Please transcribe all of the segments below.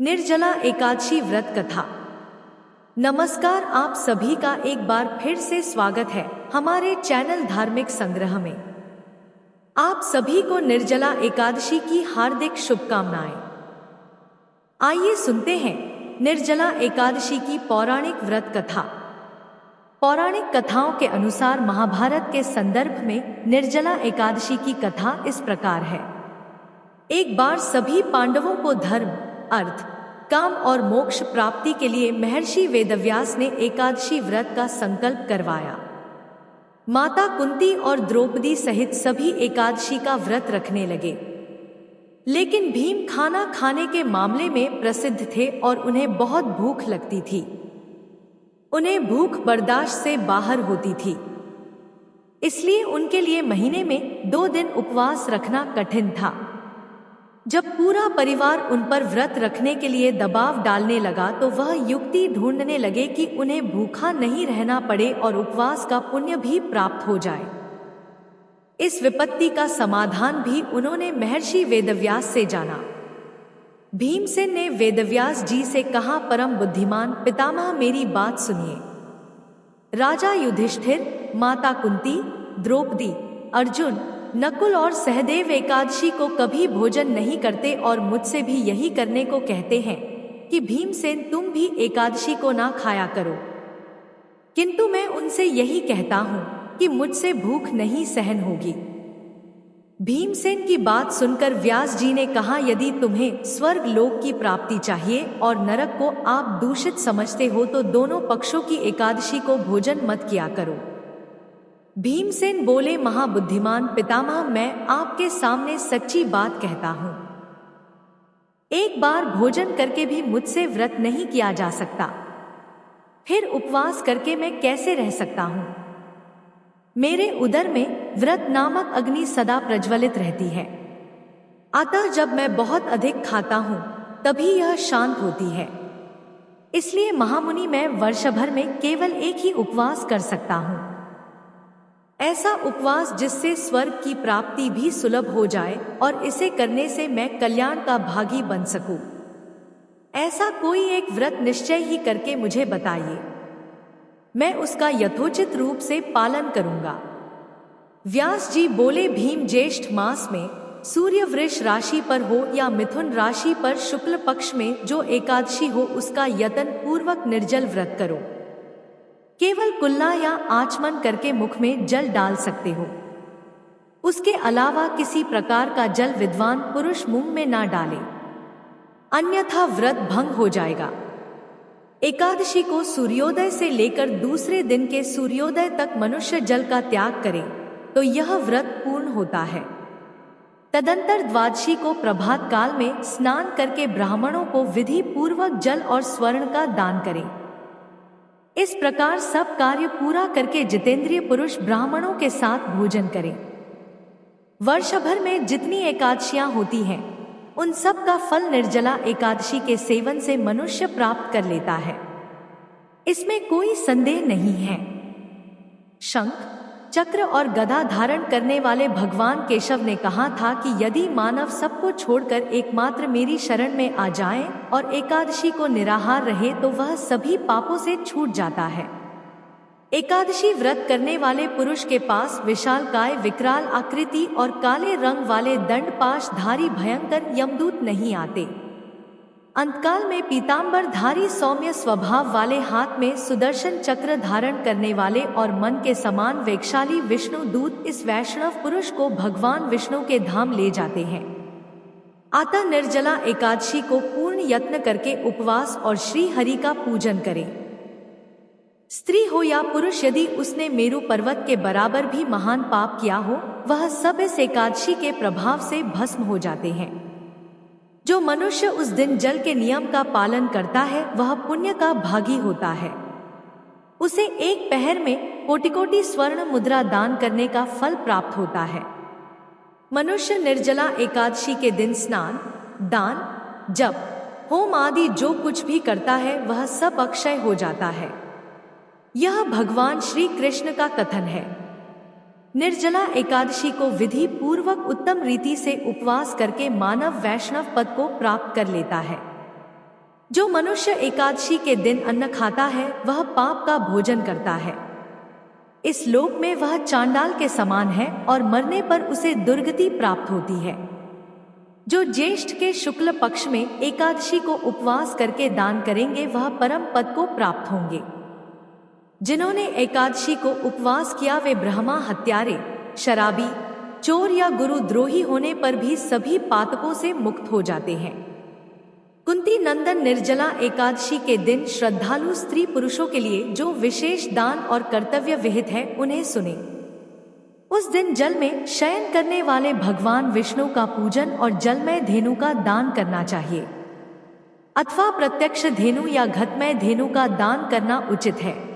निर्जला एकादशी व्रत कथा। नमस्कार, आप सभी का एक बार फिर से स्वागत है हमारे चैनल धार्मिक संग्रह में। आप सभी को निर्जला एकादशी की हार्दिक शुभकामनाएं। आइए सुनते हैं निर्जला एकादशी की पौराणिक व्रत कथा। पौराणिक कथाओं के अनुसार महाभारत के संदर्भ में निर्जला एकादशी की कथा इस प्रकार है। एक बार सभी पांडवों को धर्म, अर्थ, काम और मोक्ष प्राप्ति के लिए महर्षि वेदव्यास ने एकादशी व्रत का संकल्प करवाया। माता कुंती और द्रौपदी सहित सभी एकादशी का व्रत रखने लगे, लेकिन भीम खाना खाने के मामले में प्रसिद्ध थे और उन्हें बहुत भूख लगती थी। उन्हें भूख बर्दाश्त से बाहर होती थी, इसलिए उनके लिए महीने में 2 दिन उपवास रखना कठिन था। जब पूरा परिवार उन पर व्रत रखने के लिए दबाव डालने लगा तो वह युक्ति ढूंढने लगे कि उन्हें भूखा नहीं रहना पड़े और उपवास का पुण्य भी प्राप्त हो जाए। इस विपत्ति का समाधान भी उन्होंने महर्षि वेदव्यास से जाना। भीमसेन ने वेदव्यास जी से कहा, परम बुद्धिमान पितामह, मेरी बात सुनिए। राजा युधिष्ठिर, माता कुंती, द्रौपदी, अर्जुन, नकुल और सहदेव एकादशी को कभी भोजन नहीं करते और मुझसे भी यही करने को कहते हैं कि भीमसेन तुम भी एकादशी को ना खाया करो, किंतु मैं उनसे यही कहता हूँ कि मुझसे भूख नहीं सहन होगी। भीमसेन की बात सुनकर व्यास जी ने कहा, यदि तुम्हें स्वर्ग लोक की प्राप्ति चाहिए और नरक को आप दूषित समझते हो तो दोनों पक्षों की एकादशी को भोजन मत किया करो। भीमसेन बोले, महाबुद्धिमान पितामह, मैं आपके सामने सच्ची बात कहता हूं। एक बार भोजन करके भी मुझसे व्रत नहीं किया जा सकता, फिर उपवास करके मैं कैसे रह सकता हूं? मेरे उदर में व्रत नामक अग्नि सदा प्रज्वलित रहती है, अतः जब मैं बहुत अधिक खाता हूं तभी यह शांत होती है। इसलिए महामुनि, मैं वर्ष भर में केवल एक ही उपवास कर सकता हूं, ऐसा उपवास जिससे स्वर्ग की प्राप्ति भी सुलभ हो जाए और इसे करने से मैं कल्याण का भागी बन सकूं। ऐसा कोई एक व्रत निश्चय ही करके मुझे बताइए, मैं उसका यथोचित रूप से पालन करूंगा। व्यास जी बोले, भीम, ज्येष्ठ मास में सूर्य वृष राशि पर हो या मिथुन राशि पर शुक्ल पक्ष में जो एकादशी हो उसका यतन पूर्वक निर्जल व्रत करो। केवल कुल्ला या आचमन करके मुख में जल डाल सकते हो, उसके अलावा किसी प्रकार का जल विद्वान पुरुष मुंह में ना डाले, अन्यथा व्रत भंग हो जाएगा। एकादशी को सूर्योदय से लेकर दूसरे दिन के सूर्योदय तक मनुष्य जल का त्याग करे तो यह व्रत पूर्ण होता है। तदंतर द्वादशी को प्रभात काल में स्नान करके ब्राह्मणों को विधि पूर्वक जल और स्वर्ण का दान करें। इस प्रकार सब कार्य पूरा करके जितेंद्रिय पुरुष ब्राह्मणों के साथ भोजन करें। वर्ष भर में जितनी एकादशियां होती हैं उन सब का फल निर्जला एकादशी के सेवन से मनुष्य प्राप्त कर लेता है, इसमें कोई संदेह नहीं है। शंख, चक्र और गदा धारण करने वाले भगवान केशव ने कहा था कि यदि मानव सबको छोड़कर एकमात्र मेरी शरण में आ जाए और एकादशी को निराहार रहे तो वह सभी पापों से छूट जाता है। एकादशी व्रत करने वाले पुरुष के पास विशालकाय, विकराल आकृति और काले रंग वाले दंडपाशधारी भयंकर यमदूत नहीं आते। अंतकाल में पीतांबर धारी सौम्य स्वभाव वाले, हाथ में सुदर्शन चक्र धारण करने वाले और मन के समान वेगशाली विष्णु दूत इस वैष्णव पुरुष को भगवान विष्णु के धाम ले जाते हैं। अतः निर्जला एकादशी को पूर्ण यत्न करके उपवास और श्री हरि का पूजन करें। स्त्री हो या पुरुष, यदि उसने मेरु पर्वत के बराबर भी महान पाप किया हो, वह सब इस एकादशी के प्रभाव से भस्म हो जाते हैं। जो मनुष्य उस दिन जल के नियम का पालन करता है वह पुण्य का भागी होता है। उसे एक पहर में कोटि-कोटि स्वर्ण मुद्रा दान करने का फल प्राप्त होता है। मनुष्य निर्जला एकादशी के दिन स्नान, दान, जप, होम आदि जो कुछ भी करता है वह सब अक्षय हो जाता है। यह भगवान श्री कृष्ण का कथन है। निर्जला एकादशी को विधि पूर्वक उत्तम रीति से उपवास करके मानव वैष्णव पद को प्राप्त कर लेता है। जो मनुष्य एकादशी के दिन अन्न खाता है वह पाप का भोजन करता है। इस लोक में वह चांडाल के समान है और मरने पर उसे दुर्गति प्राप्त होती है। जो ज्येष्ठ के शुक्ल पक्ष में एकादशी को उपवास करके दान करेंगे वह परम पद को प्राप्त होंगे। जिन्होंने एकादशी को उपवास किया वे ब्रह्मा हत्यारे, शराबी, चोर या गुरुद्रोही होने पर भी सभी पातकों से मुक्त हो जाते हैं। कुंती नंदन निर्जला एकादशी के दिन श्रद्धालु स्त्री पुरुषों के लिए जो विशेष दान और कर्तव्य विहित है उन्हें सुने। उस दिन जल में शयन करने वाले भगवान विष्णु का पूजन और जलमय धेनु का दान करना चाहिए अथवा प्रत्यक्ष धेनु या घटमय धेनु का दान करना उचित है।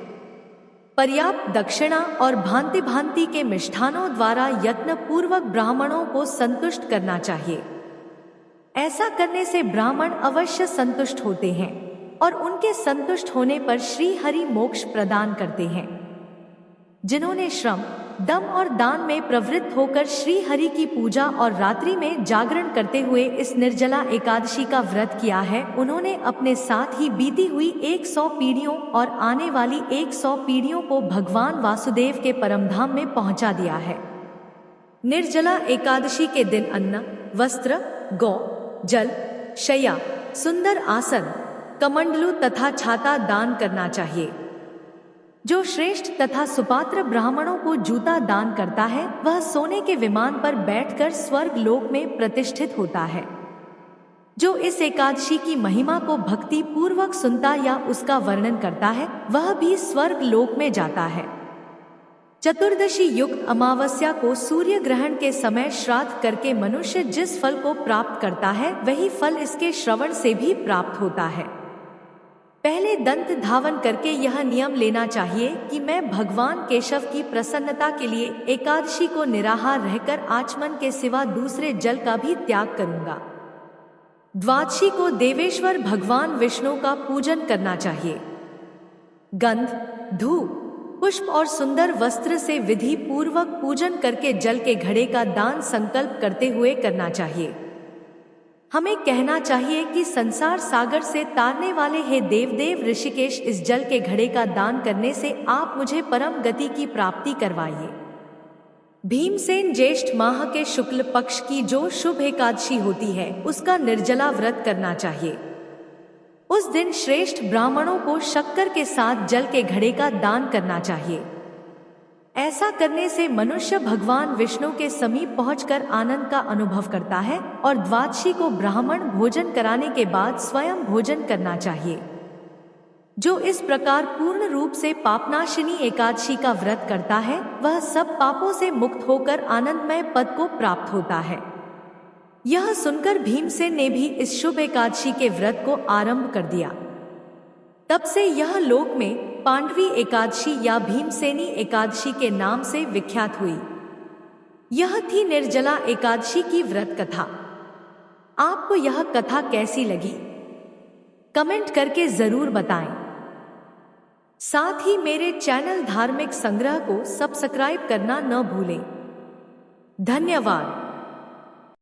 पर्याप्त दक्षिणा और भांति भांति के मिष्ठानों द्वारा यत्न पूर्वक ब्राह्मणों को संतुष्ट करना चाहिए। ऐसा करने से ब्राह्मण अवश्य संतुष्ट होते हैं और उनके संतुष्ट होने पर श्री हरि मोक्ष प्रदान करते हैं। जिन्होंने श्रम, दम और दान में प्रवृत्त होकर श्री हरि की पूजा और रात्रि में जागरण करते हुए इस निर्जला एकादशी का व्रत किया है, उन्होंने अपने साथ ही बीती हुई 100 पीढ़ियों और आने वाली 100 पीढ़ियों को भगवान वासुदेव के परमधाम में पहुंचा दिया है। निर्जला एकादशी के दिन अन्न, वस्त्र, गौ, जल, शय्या, सुंदर आसन, कमंडलू तथा छाता दान करना चाहिए। जो श्रेष्ठ तथा सुपात्र ब्राह्मणों को जूता दान करता है वह सोने के विमान पर बैठकर स्वर्ग लोक में प्रतिष्ठित होता है। जो इस एकादशी की महिमा को भक्ति पूर्वक सुनता या उसका वर्णन करता है वह भी स्वर्ग लोक में जाता है। चतुर्दशी युक्त अमावस्या को सूर्य ग्रहण के समय श्राद्ध करके मनुष्य जिस फल को प्राप्त करता है वही फल इसके श्रवण से भी प्राप्त होता है। पहले दंत धावन करके यह नियम लेना चाहिए कि मैं भगवान केशव की प्रसन्नता के लिए एकादशी को निराहार रहकर आचमन के सिवा दूसरे जल का भी त्याग करूंगा। द्वादशी को देवेश्वर भगवान विष्णु का पूजन करना चाहिए। गंध, धूप, पुष्प और सुंदर वस्त्र से विधि पूर्वक पूजन करके जल के घड़े का दान संकल्प करते हुए करना चाहिए। हमें कहना चाहिए कि संसार सागर से तारने वाले हे देवदेव ऋषिकेश, इस जल के घड़े का दान करने से आप मुझे परम गति की प्राप्ति करवाइए। भीमसेन ज्येष्ठ माह के शुक्ल पक्ष की जो शुभ एकादशी होती है उसका निर्जला व्रत करना चाहिए। उस दिन श्रेष्ठ ब्राह्मणों को शक्कर के साथ जल के घड़े का दान करना चाहिए। ऐसा करने से मनुष्य भगवान विष्णु के समीप पहुंचकर आनंद का अनुभव करता है और द्वादशी को ब्राह्मण भोजन कराने के बाद स्वयं भोजन करना चाहिए। जो इस प्रकार पूर्ण रूप से पापनाशिनी एकादशी का व्रत करता है वह सब पापों से मुक्त होकर आनंदमय पद को प्राप्त होता है। यह सुनकर भीमसेन ने भी इस शुभ एकादशी के व्रत को आरंभ कर दिया। तब से यह लोक में पांडवी एकादशी या भीमसेनी एकादशी के नाम से विख्यात हुई। यह थी निर्जला एकादशी की व्रत कथा। आपको यह कथा कैसी लगी कमेंट करके जरूर बताएं। साथ ही मेरे चैनल धार्मिक संग्रह को सब्सक्राइब करना न भूलें। धन्यवाद।